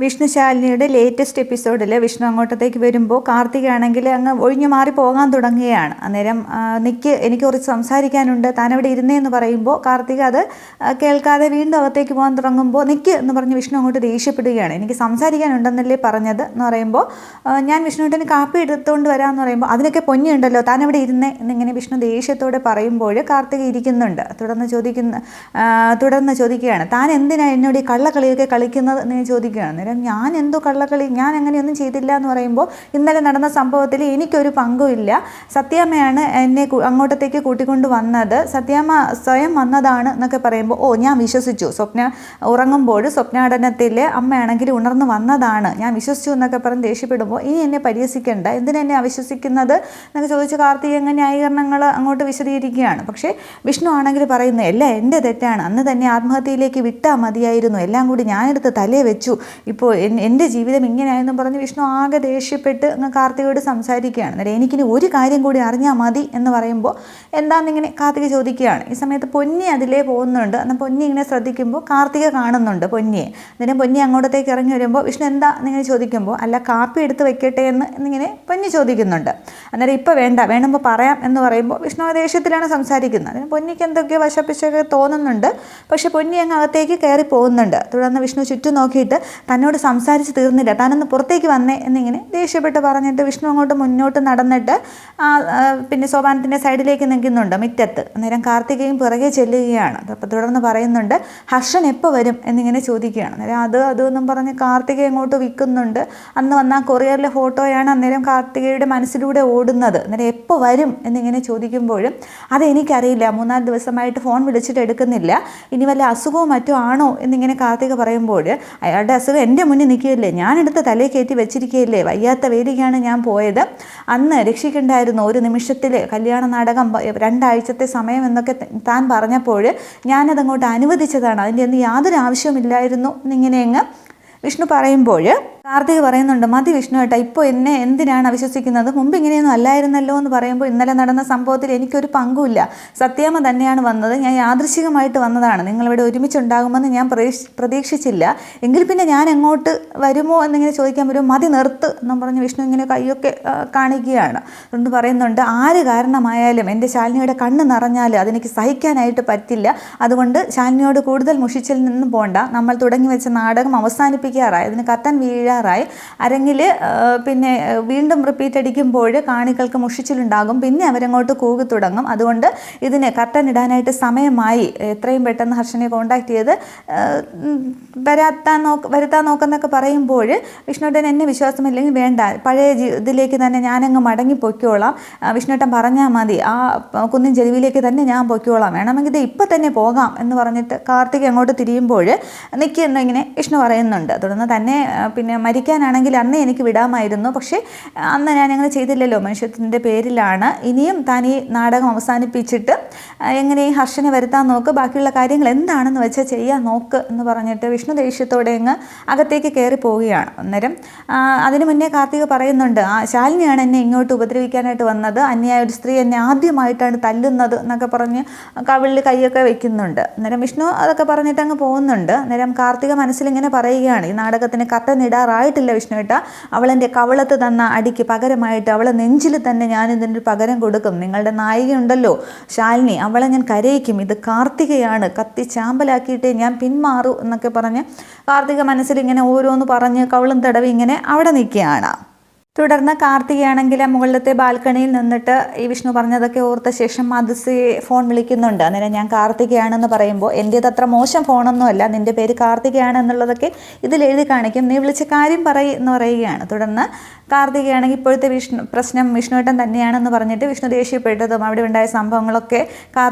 വിഷ്ണുശാലിനിയുടെ latest എപ്പിസോഡിൽ വിഷ്ണു അങ്ങോട്ടത്തേക്ക് വരുമ്പോൾ കാർത്തികയാണെങ്കിൽ അങ്ങ് ഒഴിഞ്ഞു മാറി പോകാൻ തുടങ്ങുകയാണ്. അന്നേരം എനിക്ക് കുറച്ച് സംസാരിക്കാനുണ്ട്, താനവിടെ ഇരുന്നേന്ന് പറയുമ്പോൾ കാർത്തിക അത് കേൾക്കാതെ വീണ്ടും അകത്തേക്ക് പോകാൻ തുടങ്ങുമ്പോൾ നിൽക്ക് എന്ന് പറഞ്ഞ് വിഷ്ണു അങ്ങോട്ട് ദേഷ്യപ്പെടുകയാണ്. എനിക്ക് സംസാരിക്കാനുണ്ടെന്നല്ലേ പറഞ്ഞത് എന്ന് പറയുമ്പോൾ ഞാൻ വിഷ്ണുവിൻ്റെ കാപ്പി എടുത്തുകൊണ്ട് വരാമെന്ന് പറയുമ്പോൾ അതിനൊക്കെ പൊന്നിയുണ്ടല്ലോ, താനവിടെ ഇരുന്നേ എന്നിങ്ങനെ വിഷ്ണു ദേഷ്യത്തോടെ പറയുമ്പോൾ കാർത്തിക ഇരിക്കുന്നുണ്ട്. തുടർന്ന് ചോദിക്കുകയാണ്, താൻ എന്തിനാണ് എന്നോട് ഈ കള്ളക്കളിയൊക്കെ കളിക്കുന്നത് എന്ന് ചോദിക്കുകയാണ്. ഞാൻ എന്തോ കള്ളക്കളി, ഞാൻ അങ്ങനെയൊന്നും ചെയ്തില്ല എന്ന് പറയുമ്പോൾ ഇന്നലെ നടന്ന സംഭവത്തിൽ എനിക്കൊരു പങ്കുമില്ല, സത്യാമ്മയാണ് എന്നെ അങ്ങോട്ടത്തേക്ക് കൂട്ടിക്കൊണ്ട് വന്നത്, സത്യാമ്മ സ്വയം വന്നതാണ് എന്നൊക്കെ പറയുമ്പോൾ ഞാൻ വിശ്വസിച്ചു, ഉറങ്ങുമ്പോൾ സ്വപ്നാടനത്തിൽ അമ്മയാണെങ്കിൽ ഉണർന്നു വന്നതാണ്, ഞാൻ വിശ്വസിച്ചു എന്നൊക്കെ പറഞ്ഞ് ദേഷ്യപ്പെടുമ്പോൾ ഇനി എന്നെ പരിഹസിക്കേണ്ട, എന്തിനെന്നെ അവിശ്വസിക്കുന്നത് എന്നൊക്കെ ചോദിച്ച് കാർത്തിക എങ്ങനെ ന്യായീകരണങ്ങൾ അങ്ങോട്ട് വിശദീകരിക്കുകയാണ്. പക്ഷേ വിഷ്ണു ആണെങ്കിൽ പറയുന്നത് എല്ലാം എൻ്റെ തെറ്റാണ്, അന്ന് തന്നെ ആത്മഹത്യയിലേക്ക് വിട്ടാൽ മതിയായിരുന്നു, എല്ലാം കൂടി ഞാനെടുത്ത് തലേ വെച്ചു, ഇപ്പോൾ എൻ്റെ ജീവിതം ഇങ്ങനെയായെന്നും പറഞ്ഞ് വിഷ്ണു ആകെ ദേഷ്യപ്പെട്ട് കാർത്തികയോട് സംസാരിക്കുകയാണ്. അന്നേരം എനിക്കിനി ഒരു കാര്യം കൂടി അറിഞ്ഞാൽ മതി എന്ന് പറയുമ്പോൾ എന്താണെന്നിങ്ങനെ കാർത്തിക ചോദിക്കുകയാണ്. ഈ സമയത്ത് പൊന്നി അതിലേ പോകുന്നുണ്ട്. എന്നാൽ പൊന്നി ഇങ്ങനെ ശ്രദ്ധിക്കുമ്പോൾ കാർത്തിക കാണുന്നുണ്ട് പൊന്നിയെ. അന്നേരം പൊന്നി അങ്ങോട്ടത്തേക്ക് ഇറങ്ങി വരുമ്പോൾ വിഷ്ണു എന്താ എന്നിങ്ങനെ ചോദിക്കുമ്പോൾ അല്ല കാപ്പി എടുത്ത് വെക്കട്ടെ എന്നിങ്ങനെ പൊന്നി ചോദിക്കുന്നുണ്ട്. അന്നേരം ഇപ്പോൾ വേണ്ടുമ്പോൾ പറയാം എന്ന് പറയുമ്പോൾ വിഷ്ണു ദേഷ്യത്തിലാണ് സംസാരിക്കുന്നത്. അതിന് പൊന്നിക്ക് എന്തൊക്കെയോ വശപ്പിച്ചൊക്കെ തോന്നുന്നുണ്ട്. പക്ഷേ പൊന്നി അങ്ങ് അകത്തേക്ക് കയറി പോകുന്നുണ്ട്. തുടർന്ന് വിഷ്ണു ചുറ്റും നോക്കിയിട്ട് തന്നോട് സംസാരിച്ച് തീർന്നില്ല, താനൊന്ന് പുറത്തേക്ക് വന്നേ എന്നിങ്ങനെ ദേഷ്യപ്പെട്ട് പറഞ്ഞിട്ട് വിഷ്ണു അങ്ങോട്ട് മുന്നോട്ട് നടന്നിട്ട് പിന്നെ സോപാനത്തിൻ്റെ സൈഡിലേക്ക് നിൽക്കുന്നുണ്ട് മുറ്റത്ത്. അന്നേരം കാർത്തികയും പിറകെ ചെല്ലുകയാണ്. അപ്പോൾ തുടർന്ന് പറയുന്നുണ്ട് ഹർഷൻ എപ്പോൾ വരും എന്നിങ്ങനെ ചോദിക്കുകയാണ്. അന്നേരം അതൊന്നും പറഞ്ഞ് കാർത്തിക അങ്ങോട്ട് വിൽക്കുന്നുണ്ട്. അന്ന് വന്ന ആ കൊറിയറിലെ ഫോട്ടോയാണ് അന്നേരം കാർത്തികയുടെ മനസ്സിലൂടെ ഓടുന്നത്. അന്നേരം എപ്പോൾ വരും എന്നിങ്ങനെ ചോദിക്കുമ്പോഴും അതെനിക്കറിയില്ല, 3-4 ദിവസമായിട്ട് ഫോൺ വിളിച്ചിട്ട് എടുക്കുന്നില്ല, ഇനി വല്ല അസുഖവും മറ്റോ ആണോ എന്നിങ്ങനെ കാർത്തിക പറയുമ്പോൾ അയാളുടെ അസുഖം എൻ്റെ മുന്നിൽ നിൽക്കുകയില്ലേ, ഞാനെടുത്ത് തലേ കയറ്റി വെച്ചിരിക്കുകയില്ലേ, വയ്യാത്ത വേദിക്കാണ് ഞാൻ പോയത്, അന്ന് രക്ഷിക്കണ്ടായിരുന്നു, ഒരു നിമിഷത്തിൽ കല്യാണ നാടകം 2 ആഴ്ചത്തെ സമയം എന്നൊക്കെ താൻ പറഞ്ഞപ്പോൾ ഞാനതങ്ങോട്ട് അനുവദിച്ചതാണ്, അതിൻ്റെ ഒന്നും യാതൊരു ആവശ്യമില്ലായിരുന്നു എന്നിങ്ങനെ അങ്ങ് വിഷ്ണു പറയുമ്പോൾ കാർത്തിക പറയുന്നുണ്ട് മതി വിഷ്ണു ഏട്ടാ, ഇപ്പോൾ എന്നെ എന്തിനാണ് അവിശ്വസിക്കുന്നത്, മുമ്പ് ഇങ്ങനെയൊന്നും അല്ലായിരുന്നല്ലോ എന്ന് പറയുമ്പോൾ ഇന്നലെ നടന്ന സംഭവത്തിൽ എനിക്കൊരു പങ്കുമില്ല, സത്യാമ്മ തന്നെയാണ് വന്നത്, ഞാൻ യാദൃശികമായിട്ട് വന്നതാണ്, നിങ്ങളിവിടെ ഒരുമിച്ചുണ്ടാകുമെന്ന് ഞാൻ പ്രതീക്ഷിച്ചില്ല, എങ്കിൽ പിന്നെ ഞാൻ എങ്ങോട്ട് വരുമോ എന്നിങ്ങനെ ചോദിക്കാൻ വരും, മതി നിർത്ത് എന്നും പറഞ്ഞ് വിഷ്ണു ഇങ്ങനെ കൈയൊക്കെ കാണിക്കുകയാണ്. അതുകൊണ്ട് പറയുന്നുണ്ട് ആര് കാരണമായാലും എൻ്റെ ശാലിനിയുടെ കണ്ണ് നിറഞ്ഞാൽ അതെനിക്ക് സഹിക്കാനായിട്ട് പറ്റില്ല, അതുകൊണ്ട് ശാലിനിയോട് കൂടുതൽ മുഷിച്ചിൽ നിന്നും പോണ്ട, നമ്മൾ തുടങ്ങി വെച്ച നാടകം അവസാനിപ്പിക്കാറായി, അതിന് കത്തൻ വീഴാറായി, അരങ്ങിൽ പിന്നെ വീണ്ടും റിപ്പീറ്റ് അടിക്കുമ്പോൾ കാണികൾക്ക് മുഷിച്ചിലുണ്ടാകും, പിന്നെ അവരങ്ങോട്ട് കൂകി തുടങ്ങും, അതുകൊണ്ട് ഇതിന് കർട്ടൻ ഇടാനായിട്ട് സമയമായി, എത്രയും പെട്ടെന്ന് ഹർഷനെ കോണ്ടാക്ട് ചെയ്ത് വരുത്താൻ നോക്കുന്നൊക്കെ പറയുമ്പോൾ വിഷ്ണുട്ടൻ എന്നെ വിശ്വാസമില്ലെങ്കിൽ വേണ്ട, പഴയ ഇതിലേക്ക് തന്നെ ഞാനങ്ങ് മടങ്ങി പൊയ്ക്കോളാം, വിഷ്ണുട്ടൻ പറഞ്ഞാൽ മതി, ആ കുന്നിൻ ചെരുവിലേക്ക് തന്നെ ഞാൻ പൊയ്ക്കോളാം, വേണമെങ്കിൽ ഇത് ഇപ്പം തന്നെ പോകാം എന്ന് പറഞ്ഞിട്ട് കാർത്തിക് അങ്ങോട്ട് തിരിയുമ്പോൾ നിൽക്കുന്നിങ്ങനെ വിഷ്ണു പറയുന്നുണ്ട്. തുടർന്ന് തന്നെ പിന്നെ മരിക്കാനാണെങ്കിൽ അന്നേ എനിക്ക് വിടാമായിരുന്നു, പക്ഷേ അന്ന് ഞാനങ്ങനെ ചെയ്തില്ലല്ലോ, മനുഷ്യത്തിൻ്റെ പേരിലാണ്, ഇനിയും താൻ ഈ നാടകം അവസാനിപ്പിച്ചിട്ട് എങ്ങനെ ഈ ഹർഷനെ വരുത്താൻ നോക്ക്, ബാക്കിയുള്ള കാര്യങ്ങൾ എന്താണെന്ന് വെച്ചാൽ ചെയ്യാൻ നോക്ക് എന്ന് പറഞ്ഞിട്ട് വിഷ്ണു ദേഷ്യത്തോടെ അങ്ങ് അകത്തേക്ക് കയറി പോവുകയാണ്. അന്നേരം അതിനു മുന്നേ കാർത്തിക പറയുന്നുണ്ട് ശാലിനിയാണ് എന്നെ ഇങ്ങോട്ട് ഉപദ്രവിക്കാനായിട്ട് വന്നത്, അന്യായ ഒരു സ്ത്രീ എന്നെ ആദ്യമായിട്ടാണ് തല്ലുന്നത് എന്നൊക്കെ പറഞ്ഞ് കവിളിൽ കൈയൊക്കെ വെക്കുന്നുണ്ട്. അന്നേരം വിഷ്ണു അതൊക്കെ പറഞ്ഞിട്ട് അങ്ങ് പോകുന്നുണ്ട്. അന്നേരം കാർത്തിക മനസ്സിലിങ്ങനെ പറയുകയാണ് ഈ നാടകത്തിന് കത്തൻ ഇടാറായിട്ടില്ല വിഷ്ണുവേട്ട, അവളെൻ്റെ കവളത്ത് തന്ന അടിക്ക് പകരമായിട്ട് അവളെ നെഞ്ചിൽ തന്നെ ഞാൻ ഇതിൻ്റെ പകരം കൊടുക്കും, നിങ്ങളുടെ നായികയുണ്ടല്ലോ ശാലിനി, അവളെ ഞാൻ കരയിക്കും, ഇത് കാർത്തികയാണ്, കത്തി ചാമ്പലാക്കിയിട്ടേ ഞാൻ പിന്മാറൂ എന്നൊക്കെ പറഞ്ഞ് കാർത്തിക മനസ്സിലിങ്ങനെ ഓരോന്ന് പറഞ്ഞ് കവളും തടവി ഇങ്ങനെ അവിടെ നിൽക്കുകയാണ്. തുടർന്ന് കാർത്തികയാണെങ്കിൽ മുകളിലത്തെ ബാൽക്കണിയിൽ നിന്നിട്ട് ഈ വിഷ്ണു പറഞ്ഞതൊക്കെ ഓർത്ത ശേഷം മധുസിയെ ഫോൺ വിളിക്കുന്നുണ്ട്. അന്നേരം ഞാൻ കാർത്തികയാണെന്ന് പറയുമ്പോൾ എൻ്റേത് അത്ര മോശം ഫോണൊന്നുമല്ല, നിൻ്റെ പേര് കാർത്തികയാണെന്നുള്ളതൊക്കെ ഇതിൽ എഴുതി കാണിക്കും, നീ വിളിച്ച കാര്യം എന്ന് പറയുകയാണ്. തുടർന്ന് കാർത്തികയാണെങ്കിൽ ഇപ്പോഴത്തെ പ്രശ്നം വിഷ്ണുവേട്ടൻ തന്നെയാണെന്ന് പറഞ്ഞിട്ട് വിഷ്ണു ദേഷ്യപ്പെട്ടതും അവിടെ ഉണ്ടായ സംഭവങ്ങളൊക്കെ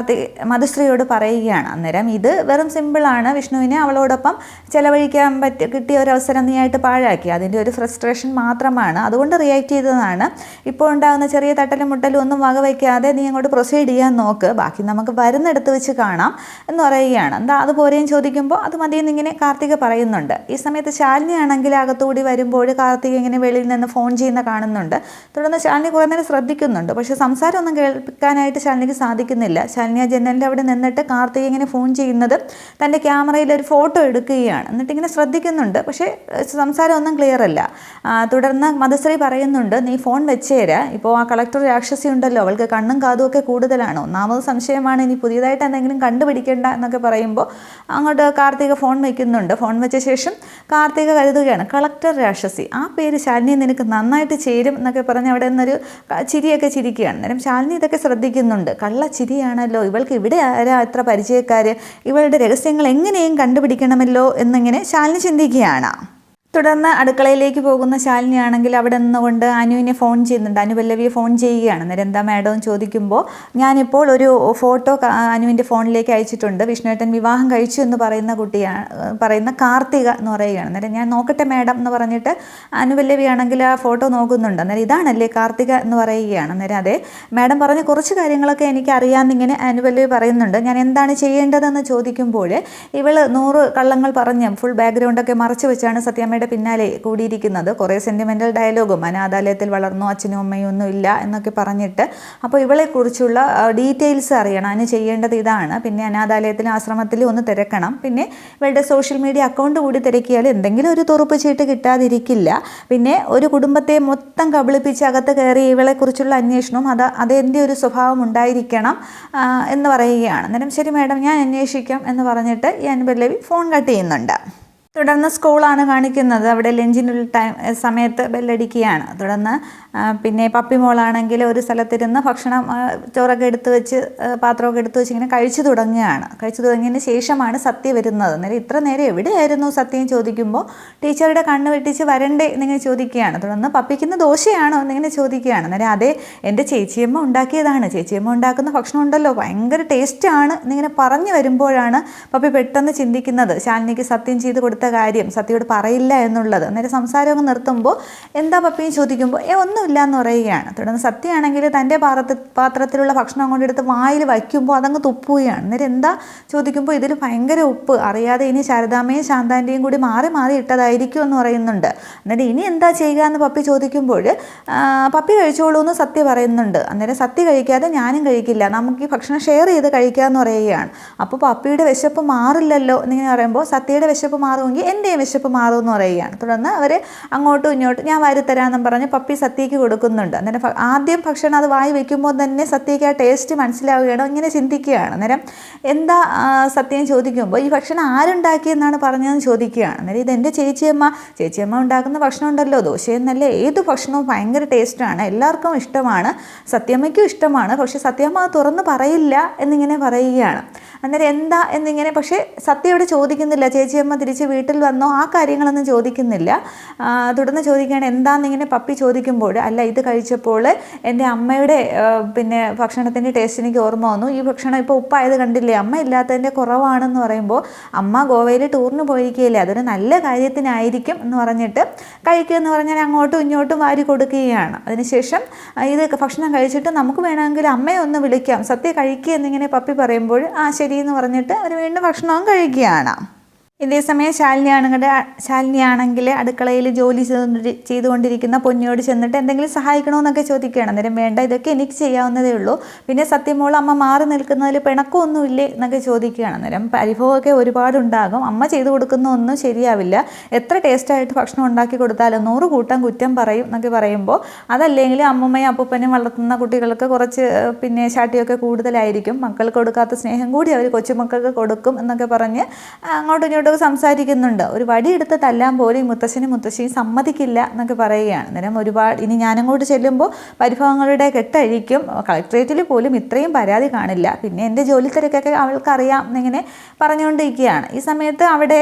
മധുശ്രീയോട് പറയുകയാണ്. അന്നേരം ഇത് വെറും സിമ്പിളാണ്, വിഷ്ണുവിനെ അവളോടൊപ്പം ചെലവഴിക്കാൻ കിട്ടിയ ഒരു അവസരം നീയായിട്ട് പാഴാക്കി, അതിൻ്റെ ഒരു ഫ്രസ്ട്രേഷൻ മാത്രമാണ്, അതുകൊണ്ട് റിയാക്ട് ചെയ്തതാണ്. ഇപ്പോൾ ഉണ്ടാകുന്ന ചെറിയ തട്ടലും മുട്ടലും ഒന്നും വകവയ്ക്കാതെ നീ അങ്ങോട്ട് പ്രൊസീഡ് ചെയ്യാൻ നോക്ക്, ബാക്കി നമുക്ക് വരുന്നിടത്ത് വെച്ച് കാണാം എന്ന് പറയുകയാണ്. എന്താ അതുപോലെയും ചോദിക്കുമ്പോൾ അത് മതിയെന്ന് ഇങ്ങനെ കാർത്തിക പറയുന്നുണ്ട്. ഈ സമയത്ത് ശാലിനി ആണെങ്കിൽ അകത്തുകൂടി വരുമ്പോൾ കാർത്തിക ഇങ്ങനെ വെളിയിൽ നിന്ന് ഫോൺ ചെയ്യുന്ന കാണുന്നുണ്ട്. തുടർന്ന് ശാലിനി കുറേ നേരം ശ്രദ്ധിക്കുന്നുണ്ട്. പക്ഷേ സംസാരമൊന്നും കേൾക്കാനായിട്ട് ശാലിനിക്ക് സാധിക്കുന്നില്ല. ശാലിനി ആ ജനലിൻ്റെ അവിടെ നിന്നിട്ട് കാർത്തിക ഇങ്ങനെ ഫോൺ ചെയ്യുന്നത് തൻ്റെ ക്യാമറയിൽ ഒരു ഫോട്ടോ എടുക്കുകയാണ്. എന്നിട്ട് ഇങ്ങനെ ശ്രദ്ധിക്കുന്നുണ്ട്. പക്ഷേ സംസാരമൊന്നും ക്ലിയർ അല്ല. തുടർന്ന് മധുശ്രീ പറയുന്നുണ്ട്, നീ ഫോൺ വെച്ചേരാ, ഇപ്പോൾ ആ കളക്ടർ രാക്ഷസി ഉണ്ടല്ലോ, അവൾക്ക് കണ്ണും കാതും ഒക്കെ കൂടുതലാണ്, ഒന്നാമത് സംശയമാണ്, ഇനി പുതിയതായിട്ട് എന്തെങ്കിലും കണ്ടുപിടിക്കേണ്ട എന്നൊക്കെ പറയുമ്പോൾ അങ്ങോട്ട് കാർത്തിക ഫോൺ വയ്ക്കുന്നുണ്ട്. ഫോൺ വെച്ച ശേഷം കാർത്തിക കരുതുകയാണ്, കളക്ടർ രാക്ഷസി, ആ പേര് ശാലിനി നിനക്ക് നന്നായിട്ട് ചേരും എന്നൊക്കെ പറഞ്ഞ് അവിടെ നിന്നൊരു ചിരിയൊക്കെ ചിരിക്കുകയാണ്. അന്നേരം ശാലിനി ഇതൊക്കെ ശ്രദ്ധിക്കുന്നുണ്ട്. കള്ള ചിരിയാണല്ലോ, ഇവൾക്ക് ഇവിടെ ആരാ എത്ര പരിചയക്കാർ, ഇവളുടെ രഹസ്യങ്ങൾ എങ്ങനെയും കണ്ടുപിടിക്കണമല്ലോ എന്നിങ്ങനെ ശാലിനി ചിന്തിക്കുകയാണ്. തുടർന്ന് അടുക്കളയിലേക്ക് പോകുന്ന ശാലിനിയാണെങ്കിൽ അവിടെ നിന്നുകൊണ്ട് അനുവിനെ ഫോൺ ചെയ്യുന്നുണ്ട്. അനുപല്ലവിയെ ഫോൺ ചെയ്യുകയാണ്. അന്നേരം എന്താ മാഡം എന്ന് ചോദിക്കുമ്പോൾ ഞാനിപ്പോൾ ഒരു ഫോട്ടോ അനുവിൻ്റെ ഫോണിലേക്ക് അയച്ചിട്ടുണ്ട്, വിഷ്ണുവേട്ടൻ വിവാഹം കഴിച്ചു എന്ന് പറയുന്ന കാർത്തിക എന്ന് പറയുകയാണ്. അന്നേരം ഞാൻ നോക്കട്ടെ മാഡം എന്ന് പറഞ്ഞിട്ട് അനുപല്ലവിയാണെങ്കിൽ ആ ഫോട്ടോ നോക്കുന്നുണ്ട്. അന്നേരം ഇതാണല്ലേ കാർത്തിക എന്ന് പറയുകയാണ്. അന്നേരം അതെ മാഡം പറഞ്ഞ കുറച്ച് കാര്യങ്ങളൊക്കെ എനിക്ക് അറിയാമെന്നിങ്ങനെ അനുപല്ലവി പറയുന്നുണ്ട്. ഞാൻ എന്താണ് ചെയ്യേണ്ടതെന്ന് ചോദിക്കുമ്പോൾ ഇവൾ 100 കള്ളങ്ങൾ പറഞ്ഞ് ഫുൾ ബാക്ക്ഗ്രൗണ്ടൊക്കെ മറച്ചു വെച്ചാണ് സത്യാമ്മ പിന്നാലെ കൂടിയിരിക്കുന്നത്. കുറേ സെൻറ്റിമെൻ്റൽ ഡയലോഗും അനാഥാലയത്തിൽ വളർന്നു, അച്ഛനും അമ്മയും ഒന്നും ഇല്ല എന്നൊക്കെ പറഞ്ഞിട്ട്. അപ്പോൾ ഇവളെക്കുറിച്ചുള്ള ഡീറ്റെയിൽസ് അറിയണം, അതിന് ചെയ്യേണ്ടത് ഇതാണ്. പിന്നെ അനാഥാലയത്തിലും ആശ്രമത്തിലും ഒന്ന് തിരക്കണം. പിന്നെ ഇവളുടെ സോഷ്യൽ മീഡിയ അക്കൗണ്ട് കൂടി തിരക്കിയാൽ എന്തെങ്കിലും ഒരു തുറുപ്പ് ചീട്ട് കിട്ടാതിരിക്കില്ല. പിന്നെ ഒരു കുടുംബത്തെ മൊത്തം കബളിപ്പിച്ച് അകത്ത് കയറി ഇവളെക്കുറിച്ചുള്ള അന്വേഷണവും അതെൻ്റെ ഒരു സ്വഭാവം ഉണ്ടായിരിക്കണം എന്ന് പറയുകയാണ്. അന്നേരം ശരി മാഡം ഞാൻ അന്വേഷിക്കാം എന്ന് പറഞ്ഞിട്ട് ഈ അനുപല്ലവി ഫോൺ കട്ട് ചെയ്യുന്നുണ്ട്. തുടർന്ന് സ്കൂളാണ് കാണിക്കുന്നത്. അവിടെ ലഞ്ചിനുള്ള സമയത്ത് ബെല്ലടിക്കുകയാണ്. തുടർന്ന് പിന്നെ പപ്പി മോളാണെങ്കിൽ ഒരു സ്ഥലത്തിരുന്ന് ഭക്ഷണം ചോറൊക്കെ എടുത്ത് വെച്ച് പാത്രമൊക്കെ എടുത്ത് വെച്ച് ഇങ്ങനെ കഴിച്ചു തുടങ്ങുകയാണ്. കഴിച്ചു തുടങ്ങിയതിന് ശേഷമാണ് സത്യ വരുന്നത്. അന്നേരം ഇത്ര നേരം എവിടെയായിരുന്നു സത്യം ചോദിക്കുമ്പോൾ ടീച്ചറുടെ കണ്ണ് വെട്ടിച്ച് വരണ്ടേ എന്നിങ്ങനെ ചോദിക്കുകയാണ്. തുടർന്ന് പപ്പിക്കുന്ന ദോശയാണോ എന്നിങ്ങനെ ചോദിക്കുകയാണ്. അന്നേരം അതെ എൻ്റെ ചേച്ചിയമ്മ ഉണ്ടാക്കിയതാണ്, ചേച്ചിയമ്മ ഉണ്ടാക്കുന്ന ഭക്ഷണം ഉണ്ടല്ലോ ഭയങ്കര ടേസ്റ്റാണ് എന്നിങ്ങനെ പറഞ്ഞു വരുമ്പോഴാണ് പപ്പി പെട്ടെന്ന് ചിന്തിക്കുന്നത് ശാലിനിക്ക് സത്യം ചെയ്ത് കൊടുത്ത കാര്യം സത്യയോട് പറയില്ല എന്നുള്ളത്. അന്നേരം സംസാരം അങ്ങ് നിർത്തുമ്പോൾ എന്താ പപ്പിയും ചോദിക്കുമ്പോൾ ഒന്നുമില്ല എന്ന് പറയുകയാണ്. തുടർന്ന് സത്യമാണെങ്കിൽ തൻ്റെ പാത്രത്തിലുള്ള ഭക്ഷണം കൊണ്ടെടുത്ത് വായിൽ വയ്ക്കുമ്പോൾ അതങ്ങ് തുപ്പുകയാണ്. അന്നേരം എന്താ ചോദിക്കുമ്പോൾ ഇതിൽ ഭയങ്കര ഉപ്പ്, അറിയാതെ ഇനി ശാരദാമ്മയും ശാന്താൻ്റെയും കൂടി മാറി മാറി ഇട്ടതായിരിക്കും എന്ന് പറയുന്നുണ്ട്. എന്നിട്ട് ഇനി എന്താ ചെയ്യുക എന്ന് പപ്പി ചോദിക്കുമ്പോൾ പപ്പി കഴിച്ചോളൂ എന്ന് സത്യ പറയുന്നുണ്ട്. അന്നേരം സത്യ കഴിക്കാതെ ഞാനും കഴിക്കില്ല, നമുക്ക് ഈ ഭക്ഷണം ഷെയർ ചെയ്ത് കഴിക്കാമെന്ന് പറയുകയാണ്. അപ്പോൾ പപ്പിയുടെ വിശപ്പ് മാറില്ലല്ലോ എന്നിങ്ങനെ പറയുമ്പോൾ സത്യയുടെ വിശപ്പ് മാറുമെങ്കിൽ എൻ്റെ വിശപ്പ് മാറുമെന്ന് പറയുകയാണ്. തുടർന്ന് അവർ അങ്ങോട്ടും ഇങ്ങോട്ടും ഞാൻ വാരിത്തരാമെന്നും പറഞ്ഞ് പപ്പി സത്യയ്ക്ക് കൊടുക്കുന്നുണ്ട്. അന്നേരം ആദ്യം ഭക്ഷണം അത് വായി വയ്ക്കുമ്പോൾ തന്നെ സത്യയ്ക്ക് ആ ടേസ്റ്റ് മനസ്സിലാവുകയാണോ ഇങ്ങനെ ചിന്തിക്കുകയാണ്. അന്നേരം എന്താ സത്യം ചോദിക്കുമ്പോൾ ഈ ഭക്ഷണം ആരുണ്ടാക്കിയെന്നാണ് പറഞ്ഞതെന്ന് ചോദിക്കുകയാണ്. അന്നേരം ഇതെൻ്റെ ചേച്ചിയമ്മ ഉണ്ടാക്കുന്ന ഭക്ഷണം ഉണ്ടല്ലോ, ദോശയെന്നല്ലേ, ഏത് ഭക്ഷണവും ഭയങ്കര ടേസ്റ്റാണ്, എല്ലാവർക്കും ഇഷ്ടമാണ്, സത്യമ്മയ്ക്കും ഇഷ്ടമാണ്, പക്ഷേ സത്യമ്മ അത് തുറന്ന് പറയില്ല എന്നിങ്ങനെ പറയുകയാണ്. അന്നേരം എന്താ എന്നിങ്ങനെ പക്ഷേ സത്യയോട് ചോദിക്കുന്നില്ല, ചേച്ചിയമ്മ തിരിച്ച് വീട്ടിൽ വന്നോ ആ കാര്യങ്ങളൊന്നും ചോദിക്കുന്നില്ല. തുടർന്ന് ചോദിക്കുകയാണ് എന്താണെന്നിങ്ങനെ പപ്പി ചോദിക്കുമ്പോൾ അല്ല ഇത് കഴിച്ചപ്പോൾ എൻ്റെ അമ്മയുടെ പിന്നെ ഭക്ഷണത്തിൻ്റെ ടേസ്റ്റ് എനിക്ക് ഓർമ്മ വന്നു, ഈ ഭക്ഷണം ഇപ്പോൾ ഉപ്പായത് കണ്ടില്ലേ, അമ്മ ഇല്ലാത്തതിൻ്റെ കുറവാണെന്ന് പറയുമ്പോൾ അമ്മ ഗോവയിൽ ടൂറിന് പോയിരിക്കുകയില്ലേ, അതൊരു നല്ല കാര്യത്തിനായിരിക്കും എന്ന് പറഞ്ഞിട്ട് കഴിക്കുക എന്ന് പറഞ്ഞാൽ അങ്ങോട്ടും ഇങ്ങോട്ടും വാരി കൊടുക്കുകയാണ്. അതിനുശേഷം ഇത് ഭക്ഷണം കഴിച്ചിട്ട് നമുക്ക് വേണമെങ്കിൽ അമ്മയെ ഒന്ന് വിളിക്കാം, സത്യം കഴിക്കുക എന്നിങ്ങനെ പപ്പി പറയുമ്പോൾ ആ ശരിയെന്ന് പറഞ്ഞിട്ട് അവർ വീണ്ടും ഭക്ഷണവും കഴിക്കുകയാണ്. ഇതേസമയം ശാലിനിയാണെങ്കിൽ അടുക്കളയിൽ ജോലി ചെയ്തുകൊണ്ടിരിക്കുന്ന പൊന്നിയോട് ചെന്നിട്ട് എന്തെങ്കിലും സഹായിക്കണമെന്നൊക്കെ ചോദിക്കുകയാണ്. അന്നേരം വേണ്ട, ഇതൊക്കെ എനിക്ക് ചെയ്യാവുന്നതേ ഉള്ളൂ, പിന്നെ സത്യമോൾ അമ്മ മാറി നിൽക്കുന്നതിൽ പിണക്കമൊന്നുമില്ലേ എന്നൊക്കെ ചോദിക്കുകയാണ്. അന്നേരം പരിഭവമൊക്കെ ഒരുപാടുണ്ടാകും, അമ്മ ചെയ്തു കൊടുക്കുന്ന ഒന്നും ശരിയാവില്ല, എത്ര ടേസ്റ്റായിട്ട് ഭക്ഷണം ഉണ്ടാക്കി കൊടുത്താലും 100 കൂട്ടം കുറ്റം പറയും എന്നൊക്കെ പറയുമ്പോൾ അതല്ലെങ്കിൽ അമ്മമ്മയും അപ്പൂപ്പനും വളർത്തുന്ന കുട്ടികൾക്ക് കുറച്ച് പിന്നെ ശാഠ്യമൊക്കെ കൂടുതലായിരിക്കും, മക്കൾക്ക് കൊടുക്കാത്ത സ്നേഹം കൂടി അവർ കൊച്ചുമക്കൾക്ക് കൊടുക്കും എന്നൊക്കെ പറഞ്ഞ് അങ്ങോട്ടും ഇങ്ങോട്ടും സംസാരിക്കുന്നുണ്ട്. ഒരു വടിയെടുത്ത് തല്ലാൻ പോലും മുത്തശ്ശിയും സമ്മതിക്കില്ല എന്നൊക്കെ പറയുകയാണ്. അന്നേരം ഇനി ഞാനങ്ങോട്ട് ചെല്ലുമ്പോൾ പരിഭവങ്ങളുടെ കെട്ടഴിക്കും, കളക്ട്രേറ്റിൽ പോലും ഇത്രയും പരാതി കാണില്ല, പിന്നെ എൻ്റെ ജോലി തിരക്കൊക്കെ അവൾക്കറിയാം എന്നിങ്ങനെ പറഞ്ഞുകൊണ്ടിരിക്കുകയാണ്. ഈ സമയത്ത് അവിടെ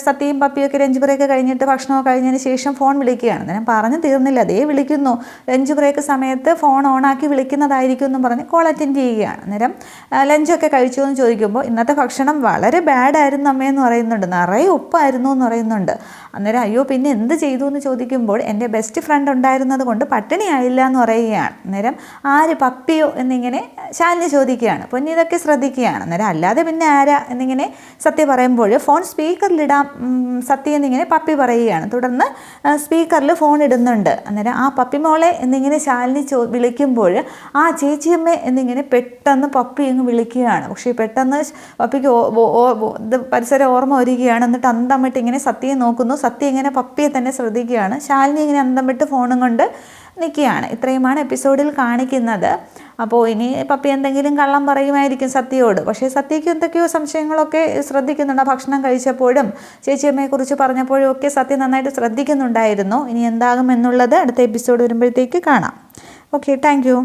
സത്യയും പപ്പിയൊക്കെ ലഞ്ച് ബ്രേക്ക് കഴിഞ്ഞിട്ട് ഭക്ഷണമൊക്കെ കഴിഞ്ഞതിന് ശേഷം ഫോൺ വിളിക്കുകയാണ്. അന്നേരം പറഞ്ഞു തീർന്നില്ല, അതേ വിളിക്കുന്നു, ലഞ്ച് ബ്രേക്ക് സമയത്ത് ഫോൺ ഓണാക്കി വിളിക്കുന്നതായിരിക്കും എന്നും പറഞ്ഞ് കോൾ അറ്റൻഡ് ചെയ്യുകയാണ്. അന്നേരം ലഞ്ചൊക്കെ കഴിച്ചു എന്ന് ചോദിക്കുമ്പോൾ ഇന്നത്തെ ഭക്ഷണം വളരെ ബാഡായിരുന്നു അമ്മയെന്ന് പറയുന്നുണ്ട്, നിറയെ ഉപ്പായിരുന്നു എന്ന് പറയുന്നുണ്ട്. അന്നേരം അയ്യോ പിന്നെ എന്ത് ചെയ്തു എന്ന് ചോദിക്കുമ്പോൾ എൻ്റെ ബെസ്റ്റ് ഫ്രണ്ട് ഉണ്ടായിരുന്നത് കൊണ്ട് പട്ടിണിയായില്ല എന്ന് പറയുകയാണ്. അന്നേരം ആര് പപ്പിയോ എന്നിങ്ങനെ ശാലിനി ചോദിക്കുകയാണ്. പൊന്നി ഇതൊക്കെ ശ്രദ്ധിക്കുകയാണ്. അന്നേരം അല്ലാതെ പിന്നെ ആരാ എന്നിങ്ങനെ സത്യ പറയുമ്പോൾ ഫോൺ സ്പീക്കറിലിടാം സത്യ എന്നിങ്ങനെ പപ്പി പറയുകയാണ്. തുടർന്ന് സ്പീക്കറിൽ ഫോൺ ഇടുന്നുണ്ട്. അന്നേരം ആ പപ്പി മോളെ എന്നിങ്ങനെ ശാലിനി വിളിക്കുമ്പോൾ ആ ചേച്ചിയമ്മ എന്നിങ്ങനെ പെട്ടെന്ന് പപ്പി അങ്ങ് വിളിക്കുകയാണ്. പക്ഷേ പെട്ടെന്ന് പപ്പിക്ക് പരിസരം ഓർമ്മ വരികയാണ്. എന്നിട്ട് അന്തം വിട്ട് ഇങ്ങനെ സത്യയെ നോക്കുന്നു. സത്യ ഇങ്ങനെ പപ്പിയെ തന്നെ ശ്രദ്ധിക്കുകയാണ്. ശാലിനി ഇങ്ങനെ അന്തം വിട്ട് ഫോണും കൊണ്ട് നിൽക്കുകയാണ്. ഇത്രയുമാണ് എപ്പിസോഡിൽ കാണിക്കുന്നത്. അപ്പോൾ ഇനി പപ്പി എന്തെങ്കിലും കള്ളം പറയുമായിരിക്കും സത്യയോട്. പക്ഷേ സത്യയ്ക്ക് എന്തൊക്കെയോ സംശയങ്ങളൊക്കെ ശ്രദ്ധിക്കുന്നുണ്ട്. ഭക്ഷണം കഴിച്ചപ്പോഴും ചേച്ചിയമ്മയെക്കുറിച്ച് പറഞ്ഞപ്പോഴും ഒക്കെ സത്യ നന്നായിട്ട് ശ്രദ്ധിക്കുന്നുണ്ടായിരുന്നു. ഇനി എന്താകും എന്നുള്ളത് അടുത്ത എപ്പിസോഡ് വരുമ്പോഴത്തേക്ക് കാണാം. Okay, thank you.